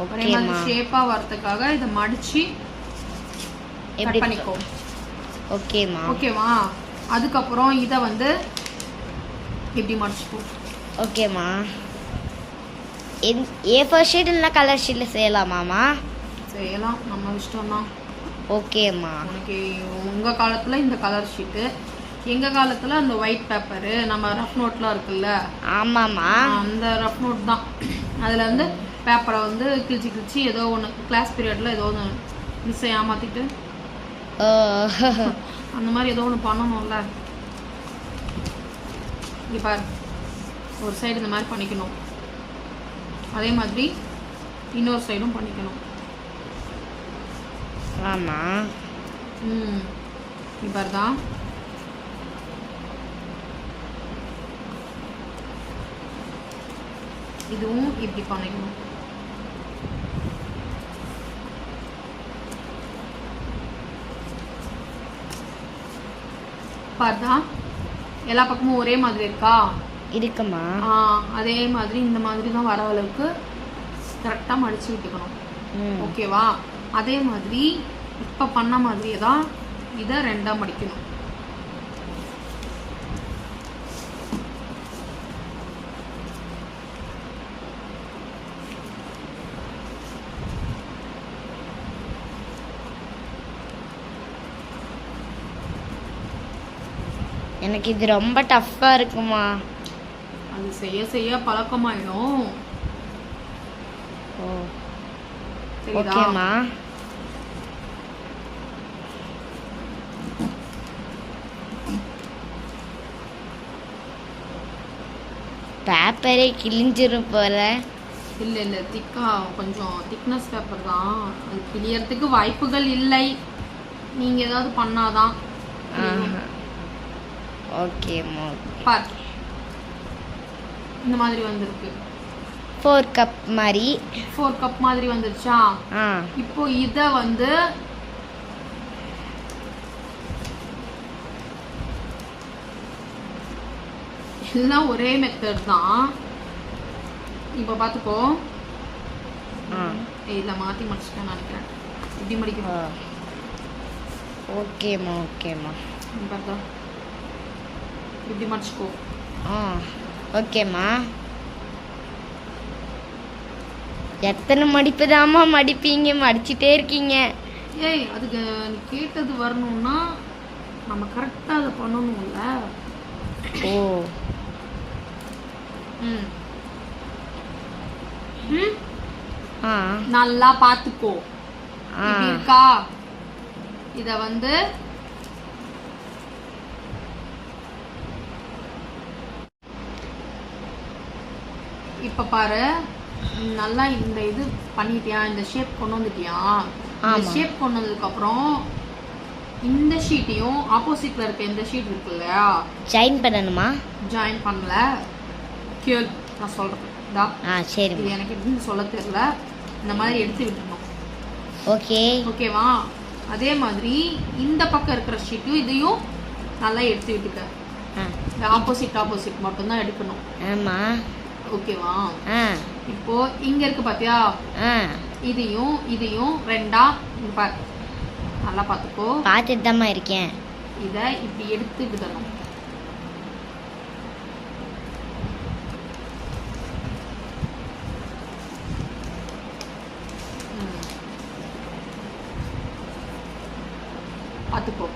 ஒரே மாதிரி ஷேப்பா வரதுக்காக இத மடிச்சி கட் பண்ணிக்கோ. ஓகேமா. ஓகேவா? அதுக்கு அப்புறம் இத வந்து இப்படி மடிச்சுக்கோ. ஓகேமா. A4 ஷீட் இல்ல கலர் ஷீட்ல செய்யலாமாமா? செய்யலாம், நம்ம இஷ்டம் தான். ஓகேமா. உனக்கு உங்க காலத்துல இந்த கலர் ஷீட்டு, எங்க காலத்துல அந்த ஒயிட் பேப்பர் நம்ம ரஃப் நோட்லாம் இருக்குல்ல. ஆமாமா. அந்த ரஃப் நோட் தான். அதுல வந்து பேப்பரை வந்து கிழிச்சு ஏதோ ஒன்று கிளாஸ் பீரியட்ல ஏதோ ஒன்று மிஸ் ஏமாத்திட்டு அந்த மாதிரி ஏதோ ஒன்று பண்ணணும்ல. இங்கே பாரு, ஒரு சைடு இந்த மாதிரி பண்ணிக்கணும், அதே மாதிரி இன்னொரு சைடும் பண்ணிக்கணும். ஆமா. இங்கே தான் இதுவும் இப்படி பண்ணிக்கணும். பார்த்தா எல்லா பக்கமும் ஒரே மாதிரி இருக்கா? இருக்குமா. அதே மாதிரி இந்த மாதிரி தான் வர அளவுக்கு கரெக்டா மடிச்சு விட்டுக்கணும். ஓகேவா? அதே மாதிரி இப்ப பண்ண மாதிரியே தான் இதை ரெண்டா மடிக்கணும். எனக்கு இது ரொம்ப டஃப்பா இருக்குமா. அது செய்ய செய்ய பழக்கமாயிடும். ஓகேமா. பேப்பரே கிழிஞ்சிரும் போல. இல்ல இல்ல, திக்கா கொஞ்சம் திக்னஸ் பேப்பர் தான், அது கிழியறதுக்கு வாய்ப்புகள் இல்லை. நீங்க ஏதாவது பண்ணாதான். ஓகேமா. பார், இந்த மாதிரி வந்திருக்கு. 4 கப் மாதிரி. 4 கப் மாதிரி வந்துருச்சா? இப்போ இத வந்து எல்லாம் ஒரே மெத்தட் தான். இப்போ பாத்துக்கோ, இதுல மாத்தி மடிச்சிட்டேன்னு நினைக்கிறேன். இப்படி மடிக்கணும். ஓகேமா. ஓகேமா. பார்த்தா இப்படி மடிச்சுக்கோ. ஓகேம்மா. எத்தனை மடிப்பு தாம்மா மடிப்பீங்க? மடிச்சுட்டே இருக்கீங்க. ஏய், அதுக்கு நீ கேட்டது வரணும்னா நம்ம கரெக்டா அதை பண்ணணும்ல. ஓ. நல்லா பாத்துக்கோ. இப்படி இருக்கா? இத வந்து இப்ப பாரு, நல்லா இந்த இது பண்ணிட்டியா? இந்த ஷேப் கொண்டு வந்துட்டியா? இந்த ஷேப் கொண்டு வந்ததுக்கு அப்புறம் இந்த ஷீட்டையும் ஆப்போசிட்ல இருக்க இந்த ஷீட் இருக்கு இல்லையா, ஜாயின் பண்ணணுமா? ஜாயின் பண்ணல, கேள் நான் சொல்றேன். சரி, இது எனக்கு எப்படின்னு சொல்ல தெரியல. இந்த மாதிரி எடுத்து விட்டுறணும். ஓகே. ஓகேவா? அதே மாதிரி இந்த பக்கம் இருக்கிற ஷீட்டையும் இதையும் நல்லா எடுத்து விட்டுக்க. ஆப்போசிட் மட்டும் தான் எடுக்கணும். ஆமா. ஓகேவா? இப்போ இங்க இருக்கு பாத்தியா, இதையும் ரெண்டா பாரு, நல்லா பாத்துக்கோ. பாத்துட்டு தான் இருக்கேன். இத இப்படி எடுத்து விடணும். பாத்துக்கோ.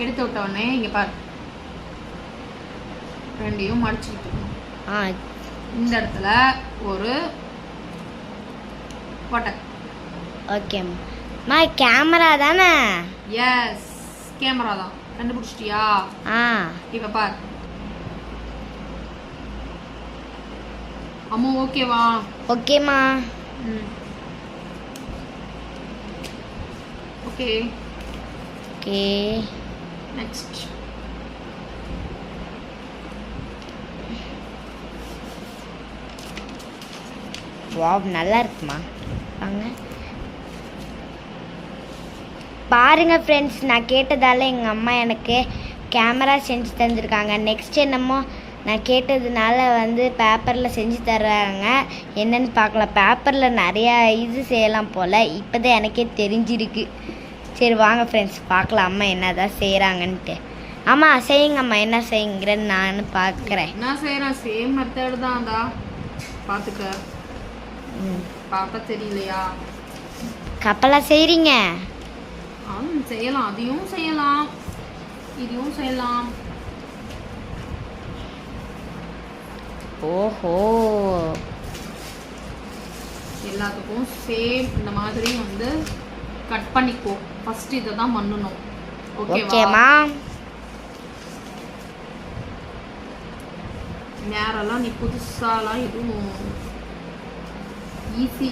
எடுத்து விட்ட உடனே இங்க பாரு, ரெண்டையும் மடிச்சுக்கிட்டு இந்த இடத்துல ஒரு போட்ட. ஓகேம்மா. கேமரா தானே? எஸ், கேமரா தான். கண்டுபிடிச்சிட்டியா? இப்ப பார். அம்மா ஓகேவா? ஓகேம்மா. ஓகே. ஓகே. நெக்ஸ்ட். வாவ், நல்லா இருக்குமா. வாங்க பாருங்க ஃப்ரெண்ட்ஸ், நான் கேட்டதால எங்கள் அம்மா எனக்கு கேமரா செஞ்சு தந்திருக்காங்க. நெக்ஸ்ட் என்னமோ நான் கேட்டதுனால வந்து பேப்பரில் செஞ்சு தர்றாங்க. என்னன்னு பார்க்கலாம். பேப்பரில் நிறையா இது செய்யலாம் போல். இப்போ தான் எனக்கே தெரிஞ்சிருக்கு. சரி வாங்க ஃப்ரெண்ட்ஸ் பார்க்கலாம் அம்மா என்ன தான் செய்கிறாங்கன்ட்டு. ஆமாம் செய்யுங்கம்மா, என்ன செய்யுங்கிறேன்னு நான் பார்க்குறேன். என்ன செய்கிறேன், சேம் மெத்தட் தான்டா, பார்த்துக்க. பார்த்தா தெரியலையா? கப்பலாக செய்கிறீங்க? செய்யலாம், அதையும் செய்யலாம், இதையும் செய்யலாம். ஓஹோ, எல்லாத்துக்கும் சேம் இந்த மாதிரி வந்து கட் பண்ணிக்கோ. ஃபர்ஸ்ட் இதை தான் பண்ணணும். ஓகேமா. நேரெல்லாம் நீ புதுசாலாம் எதுவும் ஈஸி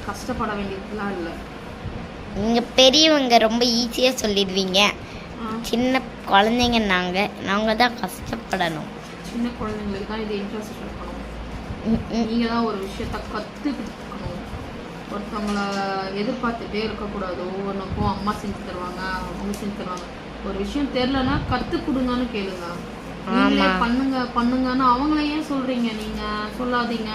கஷ்டப்பட வேண்டியதுலாம் இல்லை. நீங்கள் பெரியவங்க ரொம்ப ஈஸியாக சொல்லிடுவீங்க. சின்ன குழந்தைங்க நாங்கள் தான் கஷ்டப்படணும். சின்ன குழந்தைங்களுக்கு தான் இது இன்ட்ரெஸ்ட் இருக்கணும். நீங்கள் தான் ஒரு விஷயத்த கற்றுக்கணும். ஒருத்தவங்களை எதிர்பார்த்துட்டே இருக்கக்கூடாது. ஒவ்வொன்றுக்கும் அம்மா செஞ்சு தருவாங்க, அவங்க செஞ்சு தருவாங்க. ஒரு விஷயம் தெரிலன்னா கற்றுக் கொடுங்கன்னு கேளுங்க. நீங்களே பண்ணுங்க பண்ணுங்கன்னு அவங்கள ஏன் சொல்கிறீங்க? நீங்கள் சொல்லாதீங்க.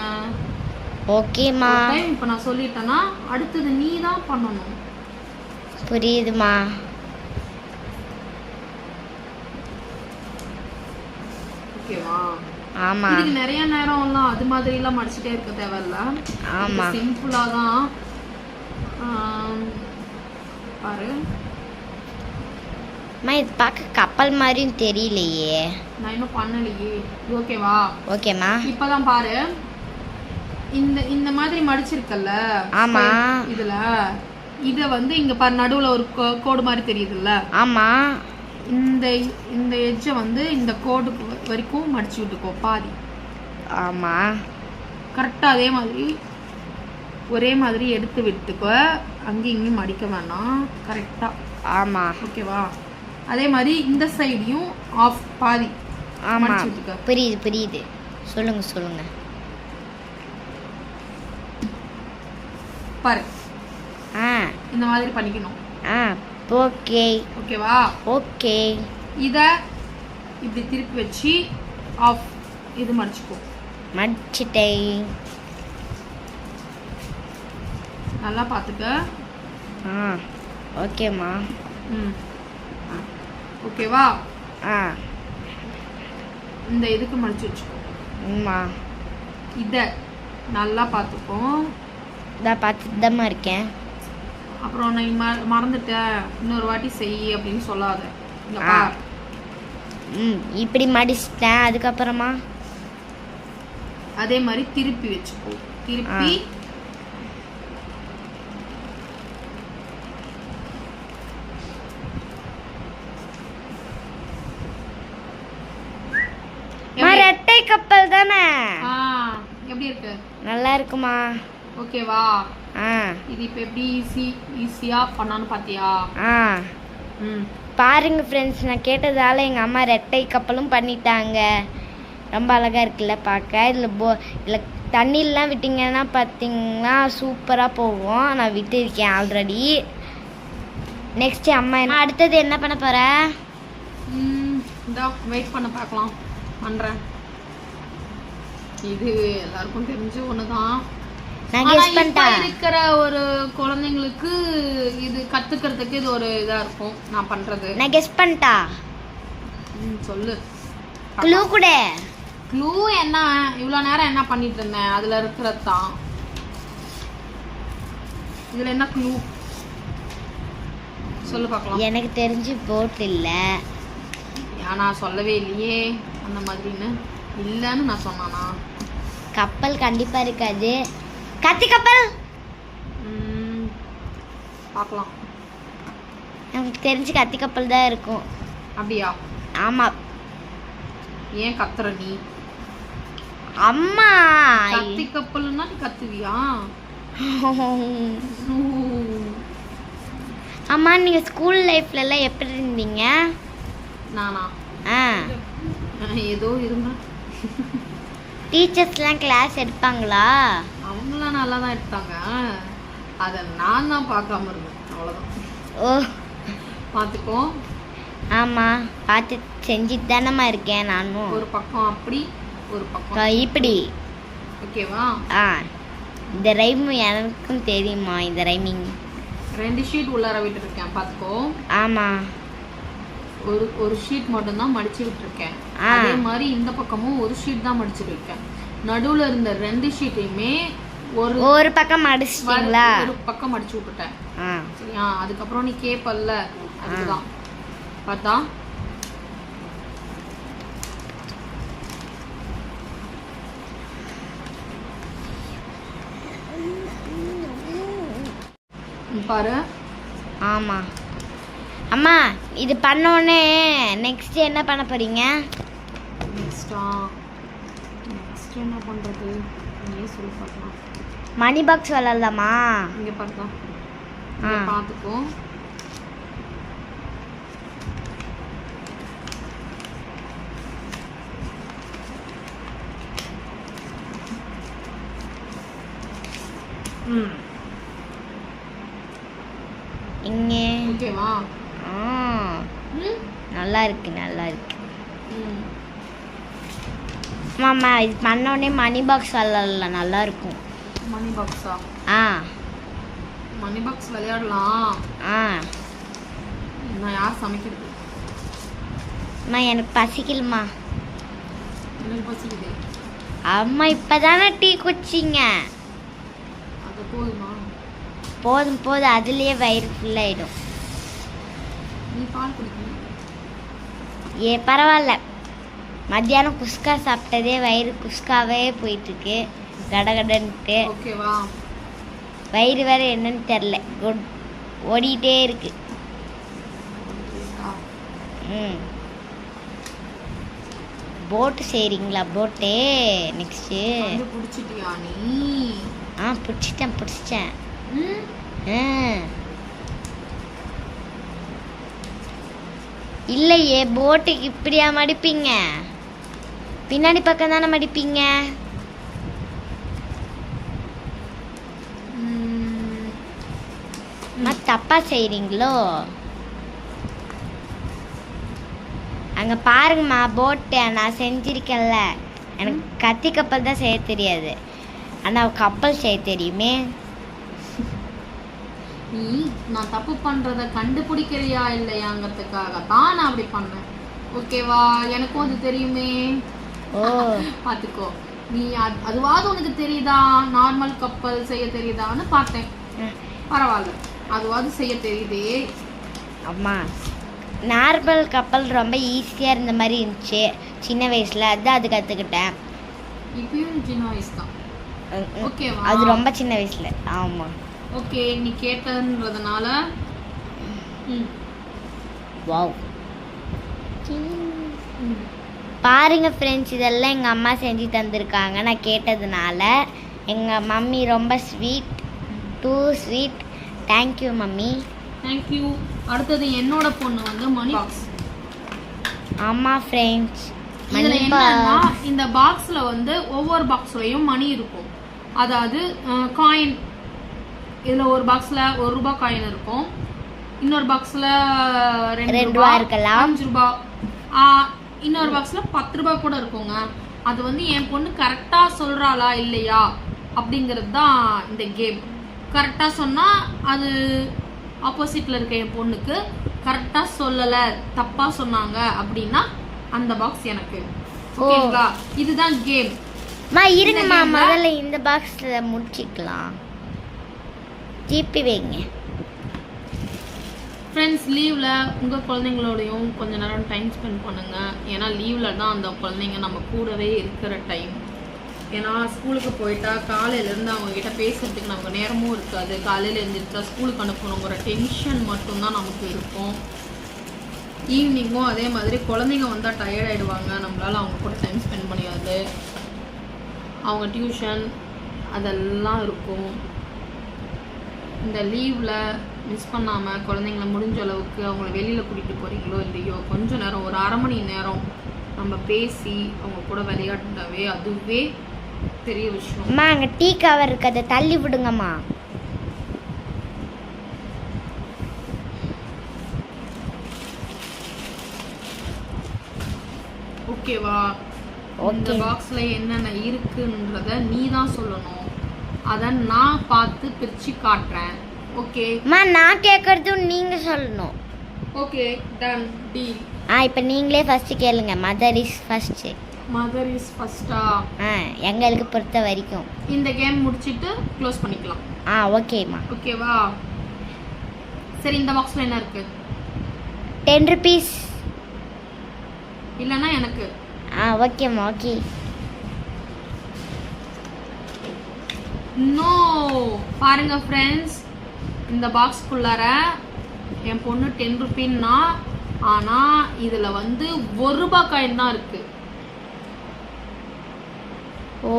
ஓகேம்மா. இப்போ நான் சொல்லிட்டேன்னா அடுத்தது நீ தான் பண்ணணும். புரியுதுமா. ஓகேவா? ஆமா. இதுக்கு நிறைய நேரம்லாம் அது மாதிரிலாம் மடிச்சுட்டே இருக்க தேவையில்ல. ஆமா, சிம்பிளாக தான். பாரு, அம்மா இது பார்க்க கப்பல் மாதிரியும் தெரியலையே. நான் இன்னும் பண்ணலையே. ஓகேவா? ஓகேம்மா. இப்பதான் பாரு, இந்த மாதிரி மடிச்சிருக்கல்ல. ஆமா. இதுல இத வந்து இங்க பாரு, நடுவுல ஒரு கோடு மாதிரி தெரியுதுல்ல. ஆமா. இந்த எட்ஜை வந்து இந்த கோடு வரைக்கும் மடிச்சு விட்டுக்கோ, பாதி. ஆமா. கரெக்டா அதே மாதிரி ஒரே மாதிரி எடுத்து விட்டுக்கோ. அங்கேயும் இங்கேயும் மடிக்க வேணாம். கரெக்டா. ஆமா. ஓகேவா? அதே மாதிரி இந்த சைடையும் ஆஃப் பாதி. ஆமா, புரியுது புரியுது. சொல்லுங்க சொல்லுங்க. பாரு, இந்த மாதிரி பண்ணிக்கணும். ஓகே. ஓகேவா? ஓகே. இத இப்படி திருப்பி வச்சு ஆஃப் இது மடிச்சுக்கோ. மடிச்சிட்டேன். நல்லா பார்த்துக்க. ஓகேம்மா. ஓகேவா? இந்த இதுக்கு மடிச்சு வச்சுக்கோ. இத நல்லா பார்த்துக்கோ. இதான் பார்த்துட்டு தான் இருக்கேன். அப்புறம் நான் மறந்துட்டேன் இன்னொரு வாட்டி செய் அப்படின்னு சொல்லாத. இப்படி மடிச்சிட்டேன். அதுக்கப்புறமா அதே மாதிரி திருப்பி வச்சுக்கோ. திருப்பி ரெட்டை கப்பல் தானே? எப்படி இருக்கு? நல்லா இருக்குமா? ஓகேவா? இது இப்போ எப்படி ஈஸியா பண்ணான்னு பாத்தியா? பாருங்க ஃப்ரெண்ட்ஸ், நான் கேட்டதால எங்கள் அம்மா ரெட்டை கப்பலும் பண்ணிட்டாங்க. ரொம்ப அழகாக இருக்குல்ல பார்க்க. இதில் தண்ணியிலலாம் விட்டிங்கன்னா பார்த்தீங்கன்னா சூப்பராக போகும். நான் விட்டுருக்கேன் ஆல்ரெடி. நெக்ஸ்ட் அம்மா அடுத்தது என்ன பண்ண போகிற? வெயிட் பண்ண பார்க்கலாம். பண்ணுறேன். இது எல்லாருக்கும் தெரிஞ்ச ஒன்று தான். இருக்கிற ஒரு குழந்தைங்களுக்கு இது கத்துக்கிறதுக்கு இது ஒரு இதா இருக்கும். நான் பண்றது நான் கெஸ் பண்ணிட்டா. சொல்லு. க்ளூ கூட. க்ளூ என்ன? இவ்வளோ நேரம் என்ன பண்ணிட்டு இருந்தேன்? அதுல இருக்கிறது தான். இதுல என்ன க்ளூ சொல்லு பார்க்கலாம். எனக்கு தெரிஞ்சு போட் இல்லை. நான் சொல்லவே இல்லையே அந்த மாதிரின்னு. இல்லைன்னு நான் சொன்னானா? கப்பல் கண்டிப்பா இருக்காது. கத்தி கப்பல் பார்க்கலாம். எனக்கு தெரிஞ்சு கத்தி கப்பல் தான் இருக்கும். அப்படியா? ஆமா. ஏன் கத்துற நீ? அம்மா கத்தி கப்பல்னா நீ கத்துவியா? அம்மா நீங்க ஸ்கூல் லைஃப்ல எல்லாம் எப்படி இருந்தீங்க? நானா? ஏதோ இருந்தேன். டீச்சர்ஸ்லாம் கிளாஸ் எடுப்பாங்களா? அவங்களாம் நல்லா தான் எடுத்தாங்க. அதை நான் தான் பார்க்காம இருந்தேன், அவ்வளோதான். ஓ, பார்த்துக்கோ. ஆமாம் பார்த்து செஞ்சுட்டு தானம்மா இருக்கேன் நானும். ஒரு பக்கம் அப்படி ஒரு பக்கம் இப்படி. ஓகேவா? இந்த ரைம் எனக்கும் தெரியுமா, இந்த ரைமிங். 2 ஷீட் உள்ளார விட்டுருக்கேன் பார்த்துக்கோ. ஆமாம், ஒரு ஷீட் மட்டும்தான் மடிச்சு விட்டுருக்கேன். அதே மாதிரி இந்த பக்கமும் ஒரு ஷீட் தான் மடிச்சு இருக்கேன். நடுவுல இருந்த 2 ஷீட்டையுமே ஒரு பக்கம் மடிச்சிட்டீங்களா? ஒரு பக்கம் மடிச்சு விட்டுட்டேன். சரியா? அதுக்கப்புறம் நீ கேப்பல்ல, அதுதான் பார்த்தா பாரு. ஆமா அம்மா, இது பண்ணோடனே நெக்ஸ்ட் என்ன பண்ண போறீங்க? நெக்ஸ்ட் என்ன பண்றது நீயே சொல்லி பார்க்கலாம். மணி பாக்ஸ் விளையாடலாமா? இங்க பார்த்தா பார்த்துக்கோ. இங்க ஓகேவா? நல்லா இருக்கு, நல்லா இருக்கு. மாமா, இது பண்ணோடனே மணி பாக்ஸ் விளையாடலாம், நல்லா இருக்கும். மணி பாக்ஸா? மணி பாக்ஸ் விளையாடலாம். நான் யார் சமைக்கிறது? எனக்கு பசிக்கலம்மா. எனக்கு பசிக்குது. அம்மா இப்பதானே டீ குடிச்சிங்க. அது போதுமா? போதும் போதும், அதுலயே வயிறு ஃபுல்லாயிடும். நீ பால் குடிக்கணும். பரவாயில்ல, மத்தியானம் குஸ்கா சாப்பிட்டதே வயிறு குஸ்காவே போயிட்டு இருக்கு கடகடன்ட்டு. ஓகேவா? வயிறு வேற என்னன்னு தெரில, ஓடிட்டே இருக்கு. போட்டு செய்றீங்களா? போட்டு நெக்ஸ்ட்டு பிடிச்சிட்டியா நீ? பிடிச்சிட்டேன். இல்லையே, போட்டுக்கு இப்படியா மடிப்பீங்க? பின்னாடி பக்கம் தானே மடிப்பீங்க. தப்பா செய்றீங்களோ? அங்க பாருங்கம்மா, போட்டு நான் செஞ்சிருக்கேன்ல. எனக்கு கத்தி கப்பல் தான் செய்ய தெரியாது, ஆனா கப்பல் செய்ய தெரியுமே. நீ நான் தப்பு பண்றத கண்டுபிடிக்கிறியா இல்லையாங்கிறதுக்காக தான் நான் அப்படி பண்ணேன். ஓகேவா? எனக்கும் அது தெரியுமே. பாத்துக்கோ. நீ அதுவாவது உனக்கு தெரியுதா? நார்மல் கப்பல் செய்ய தெரியுதான்னு பார்த்தேன். பரவாயில்ல, அதுவாது செய்ய தெரியுதே. அம்மா, நார்மல் கப்பல் ரொம்ப ஈஸியா இருந்த மாதிரி இருந்துச்சு சின்ன வயசுல, அதான் அது கத்துக்கிட்டேன். இப்பயும் சின்ன வயசு தான். ஓகேவா? அது ரொம்ப சின்ன வயசுல. ஆமா. ஓகே, நீ கேட்டன்றதுனால. வாவ். பாருங்க ஃப்ரெண்ட்ஸ், இதெல்லாம் எங்கள் அம்மா செஞ்சு தந்திருக்காங்க நான் கேட்டதுனால. எங்கள் மம்மி ரொம்ப sweet, two sweet. Thank you mummy. Thank you. அடுத்தது என்னோட பொண்ணு வந்து மணி பாக்ஸ். ஆமாம் ஃப்ரெண்ட்ஸ், இதில் என்னன்னா இந்த பாக்ஸில் வந்து ஒவ்வொரு பாக்ஸ்லையும் மணி இருக்கும். அதாவது காயின். இதில் ஒரு பாக்ஸில் ₹1 காயின் இருக்கும், இன்னொரு பாக்ஸில் ₹2 இருக்கலாம், ₹5, இன்னொரு பாக்ஸில் ₹10 கூட இருக்குங்க. அது வந்து என் பொண்ணு கரெக்டாக சொல்கிறாளா இல்லையா அப்படிங்கிறது தான் இந்த கேம். கரெக்டாக சொன்னால் அது ஆப்போசிட்டில் இருக்க என் பொண்ணுக்கு, கரெக்டாக சொல்லலை தப்பாக சொன்னாங்க அப்படின்னா அந்த பாக்ஸ் எனக்கு. ஓகேங்களா? இதுதான் கேம். இருங்கம்மா, முதல்ல இந்த பாக்ஸில் முடிச்சிக்கலாம். ஜிபி வைங்க. ஃப்ரெண்ட்ஸ், லீவில் உங்கள் குழந்தைங்களோடையும் கொஞ்ச நேரம் டைம் ஸ்பெண்ட் பண்ணுங்கள். ஏன்னா லீவில் தான் அந்த குழந்தைங்க நம்ம கூடவே இருக்கிற டைம். ஏன்னா ஸ்கூலுக்கு போயிட்டா காலையிலேருந்து அவங்கக்கிட்ட பேசுகிறதுக்கு நமக்கு நேரமும் இருக்காது. காலையில் எழுந்திரிச்சா ஸ்கூலுக்கு அனுப்பணுங்கிற டென்ஷன் மட்டும்தான் நமக்கு இருக்கும். ஈவினிங்கும் அதே மாதிரி குழந்தைங்க வந்தால் டயர்ட் ஆகிடுவாங்க, நம்மளால் அவங்க கூட டைம் ஸ்பெண்ட் பண்ணியாது. அவங்க டியூஷன் அதெல்லாம் இருக்கும். இந்த லீவில் மிஸ் பண்ணாமல் குழந்தைங்கள முடிஞ்ச அளவுக்கு அவங்கள வெளியில் கூட்டிகிட்டு போகிறீங்களோ இல்லையோ, கொஞ்சம் நேரம் ஒரு 1/2 மணி நேரம் நம்ம பேசி அவங்க கூட விளையாட்டுட்டாவே அதுவே பெரிய விஷயம். அம்மா, அங்கே டீ கவர் இருக்கு, அதை தள்ளி விடுங்கம்மா. ஓகேவா? இந்த Okay. பாக்ஸ்ல என்னென்ன இருக்குன்றத நீ தான் சொல்லணும். அத நான் பார்த்து பிரிச்சு காட்டுறேன். ஓகே? அம்மா நான் கேட்கறதும் நீங்க சொல்லணும். Okay, done, deal. இப்போ நீங்களே ஃபர்ஸ்ட் கேளுங்க. Mother is first. Mother is ஃபர்ஸ்டா? எங்களுக்கு பொறுத்த வரைக்கும் இந்த கேம் முடிச்சிட்டு க்ளோஸ் பண்ணிக்கலாம். ஓகேம்மா. ஓகேவா? சரி, இந்த பாக்ஸ்ல என்ன இருக்கு? 10 rupees. இல்லனா எனக்கு. ஓகேம்மா. ஓகே. நோ. பாருங்க ஃப்ரெண்ட்ஸ், இந்த பாக்ஸ்க்குள்ளார என் பொண்ணு 10 ரூபீன்னா, ஆனா இதுல வந்து 1 ரூபாய் காயின் தான் இருக்கு.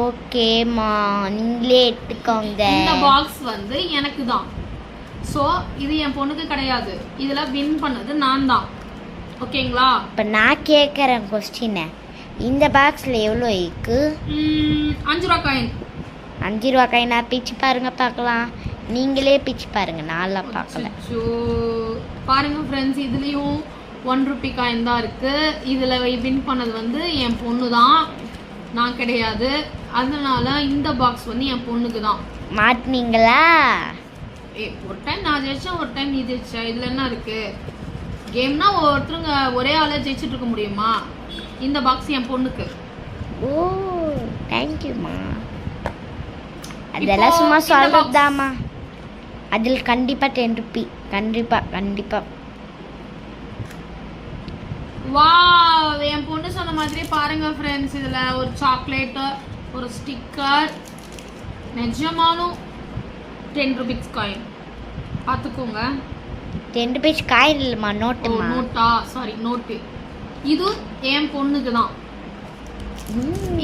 ஓகேம்மா, நீங்களே எடுத்துக்கோங்க. இந்த பாக்ஸ் வந்து எனக்கு தான். ஸோ இது என் பொண்ணுக்கு கிடையாது. இதுல வின் பண்ணது நான் தான். ஓகேங்களா? இப்போ நான் கேட்குறேன் கொஸ்டினை. இந்த பாக்ஸில் எவ்வளோ இருக்கு? 5 ரூபா காயின். 5 ரூபா காயினா? பிச்சு பாருங்க பார்க்கலாம். நீங்களே பிச்சு பாருங்க, நான்லாம் பார்க்கல. பாருங்க ஃப்ரெண்ட்ஸ், இதுலயும் 1 ரூபி காயின் தான் இருக்கு. இதுல வின் பண்ணது வந்து என் பொண்ணு தான், நான் கிடையாது. அதனால இந்த பாக்ஸ் வந்து என் பொண்ணுக்கு தான். மாட்டினீங்களா? ஒரு டைம் நான் ஜெயிச்சேன், ஒரு டைம் நீ ஜெயிச்ச. இதுல என்ன இருக்கு? கேம்னா ஒருத்தருங்க ஒரே ஆள ஜெயிச்சுட்டு இருக்க முடியுமா? இந்த பாக்ஸ் என் பொண்ணுக்கு. ஓ, தேங்க்யூம்மா. அதெல்லாம் சும்மா சொல்றதுதாம்மா. அதில் கண்டிப்பா 10 ரூபி. கண்டிப்பா கண்டிப்பா. வாவ், என் பொண்ணு சொன்ன மாதிரி பாருங்க ஃப்ரெண்ட்ஸ், இதுல ஒரு சாக்லேட், ஒரு ஸ்டிக்கர், நிஜமாலும் 10 ரூபீஸ் காயின். பாத்துக்கோங்க. 10 ரூபீஸ் காயின் இல்லம்மா, நோட்டுமா. நோட்டா? Sorry, note. இது என் பொண்ணுக்கு தான்.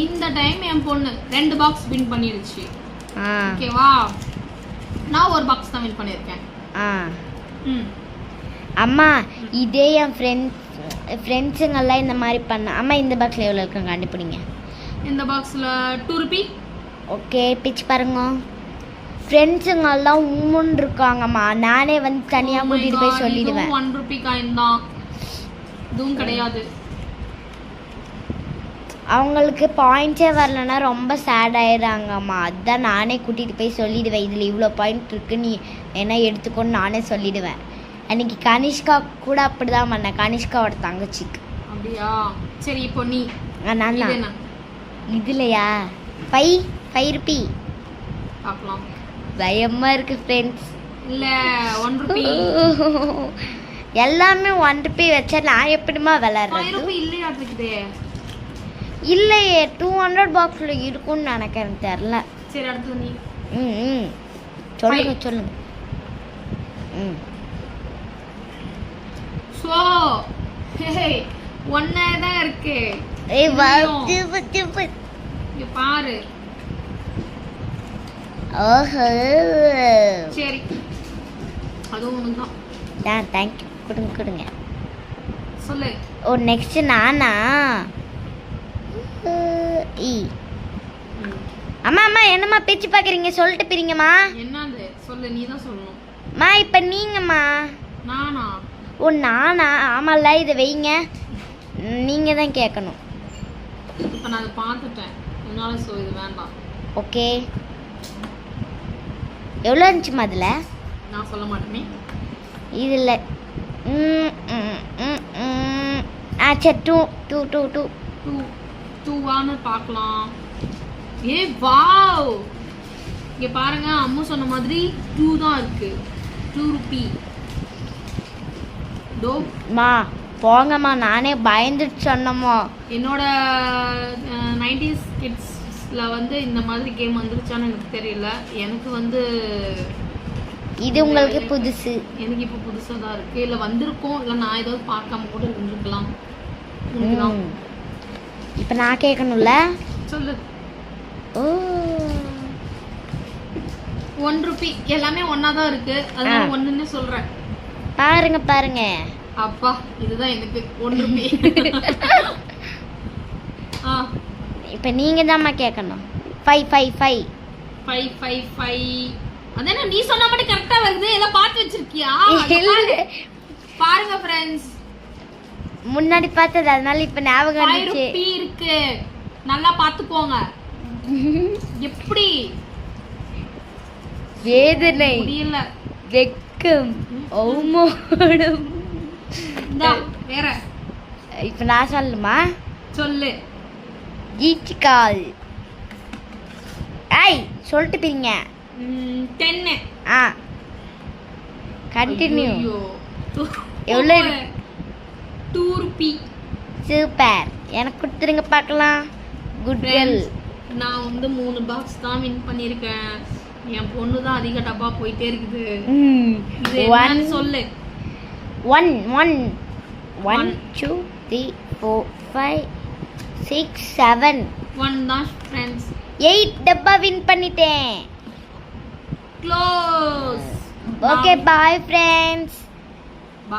இந்த டைம் என் பொண்ணு 2 பாக்ஸ் வின் பண்ணிடுச்சு. ஓகேவா? நான் ஒரு பாக்ஸ் தான் வின் பண்ணிருக்கேன். அம்மா, இதே என் ஃப்ரெண்ட்ஸுங்கெல்லாம் இந்த மாதிரி பண்ண. அம்மா, இந்த பாக்ஸில் எவ்வளோ இருக்குங்க கண்டுபிடிங்க. இந்த பாக்ஸில் 2 ரூபி. ஓகே, பிச்சு பாருங்க. ஃப்ரெண்ட்ஸுங்கெல்லாம் உம்முன்னு இருக்காங்கம்மா. நானே வந்து தனியாக கூட்டிகிட்டு போய் சொல்லிடுவேன். 1 ரூபி காயின் தான். இதுவும் கிடையாது. அவங்களுக்கு பாயிண்ட்ஸே வரலன்னா ரொம்ப சேட் ஆயிடுறாங்கம்மா. அதுதான் நானே கூட்டிகிட்டு போய் சொல்லிடுவேன். இதில் இவ்வளோ பாயிண்ட் இருக்கு, நீ என்ன எடுத்துக்கோன்னு நானே சொல்லிடுவேன். அன்னைக்கு கனிஷ்கா கூட அப்படிதான் பண்ணேன், கனிஷ்காவோட தங்கச்சிக்கு. அப்படியா? சரி, இப்போ நீ. நான் தான். இதுலையா? 5 ரூபி. பார்க்கலாம். பயமா இருக்கு ஃப்ரெண்ட்ஸ். இல்ல, 1 ரூபி. எல்லாமே 1 ரூபி வச்சா நான் எப்படிமா விளையாடுறது? 5 ரூபி இல்லையா இருக்குதே? இல்லையே, 200 பாக்ஸ்ல இருக்கும்னு நினைக்கிறேன், தெரியல. சரி, அடுத்து நீ. சொல்லுங்க சொல்லுங்க. சோ ஹே, ஒண்ணே தான் இருக்கு. ஏய் வா, இங்க பாரு. ஓஹோ, சரி, அதுவும் ஒண்ணுதான். Thank you. கொடுங்க கொடுங்க. சொல்லு. ஓ, நெக்ஸ்ட் நானா? அம்மா அம்மா, என்னம்மா பேச்சு பார்க்குறீங்க? சொல்லிட்டு பிரிங்கம்மா. என்னது? சொல்லு, நீ தான் சொல்லணும். மா, இப்போ நீங்கம்மா. நானா? ஓ, நானா? ஆமாம்ல, இதை வைங்க. நீங்கள் தான் கேட்கணும். இப்போ நான் அதை பார்த்துட்டேன், அதனால இது வேண்டாம். ஓகே, எவ்வளோ இருந்துச்சுமா அதில்? நான் சொல்ல மாட்டேனே. இதில் சரி, 2 பார்க்கலாம். ஏ வாவ், இங்க பாருங்க, அம்மு சொன்ன மாதிரி 2 தான் இருக்கு. 2 ரூபி. மா போங்கம்மா, நானே பயந்துட்டு சொன்னம்மா. என்னோட 90s கிட்ஸ்ல வந்து இந்த மாதிரி கேம் வந்துருச்சான்னு எனக்கு தெரியல. எனக்கு வந்து இது உங்களுக்கு புதுசு. எனக்கு இப்போ புதுசாக தான் இருக்கு. இல்லை வந்திருக்கும், இல்லை நான் ஏதாவது பார்க்காம கூட இருந்திருக்கலாம். இப்போ நான் கேட்கணும்ல? சொல்லு. ஓ, 1 ரூபி. எல்லாமே ஒன்னா தான் இருக்கு, அதனால ஒண்ணுன்னு சொல்றேன். பாருங்க பாருங்க. அப்பா, இதுதான் எனக்கு 1 ரூபி. இப்போ நீங்க தான்மா கேட்கணும். 5. அதானே நீ சொன்ன மட்டும் கரெக்டா வருது. எல்லாம் பார்த்து வச்சிருக்கியா? பாருங்க ஃப்ரெண்ட்ஸ், முன்னாடி பார்த்தது அதனால இப்ப ஞாபகம் 5 வந்துச்சு. ரூபி இருக்கு, நல்லா பாத்துக்கோங்க. எப்படி வேதனை, முடியல. வெக்கம், அவமானம். இந்தா, வேற இப்ப நான் சொல்லுமா? சொல்லு. ஈச்சிக்கால். ஐய் சொல்லிட்டு போறீங்க. 10. ஆ கண்டினியூ. ஐயோ. எவ்வளவு இருக்கு? 2 ரூபி. சூப்பர். எனக்கு கொடுத்துருங்க பார்க்கலாம். Good girl. நான் வந்து 3 பாக்ஸ் தான் வின் பண்ணிருக்கேன். என் பொண்ணு தான் அதிக டப்பா போயிட்டே இருக்குது. இது என்னன்னு சொல்லு. 1 1 1 2 3 4 5 6 7 1 தான் ஃப்ரெண்ட்ஸ். 8 டப்பா வின் பண்ணிட்டேன். க்ளோஸ். Okay bye friends.